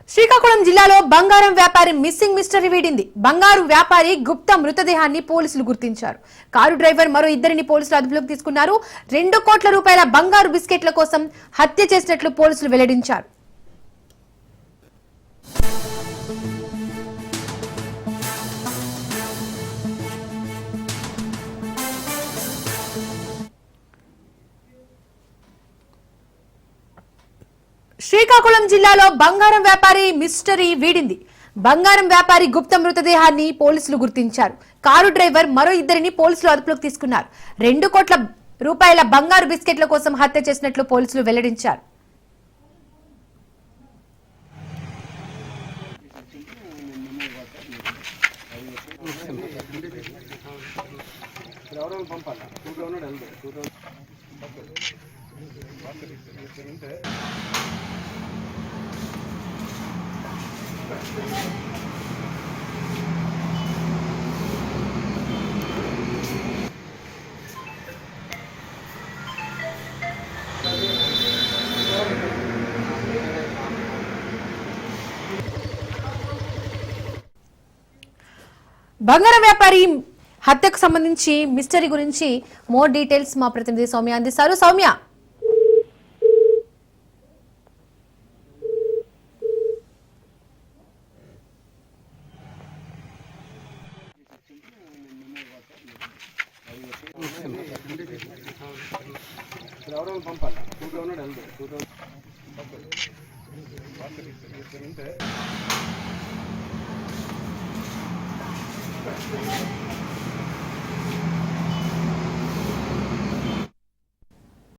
శ్రీకాకుళం జిల్లాలో బంగారం వ్యాపారి మిస్సింగ్ మిస్టరీ వీడింది. బంగారు వ్యాపారి గుప్తా మృతదేహాన్ని పోలీసులు గుర్తించారు. కారు డ్రైవర్ మరో ఇద్దరిని పోలీసులు అదుపులోకి తీసుకున్నారు. 2 కోట్ల రూపాయల బంగారు బిస్కెట్ల కోసం హత్య చేసినట్లు పోలీసులు వెల్లడించారు. శ్రీకాకుళం జిల్లాలో బంగారం వ్యాపారి మిస్టరీ వీడింది. బంగారం వ్యాపారి గుప్తా మృతదేహాన్ని పోలీసులు గుర్తించారు. కారు డ్రైవర్ మరో ఇద్దరిని పోలీసులు అదుపులోకి తీసుకున్నారు. 2 కోట్ల రూపాయల బంగారు బిస్కెట్ల కోసం హత్య చేసినట్లు పోలీసులు వెల్లడించారు. బంగారం వ్యాపారి హత్యకు సంబంధించి మిస్టరీ గురించి మోర్ డీటెయిల్స్ మా ప్రతినిధి సౌమ్య అందిస్తారు. సౌమ్య,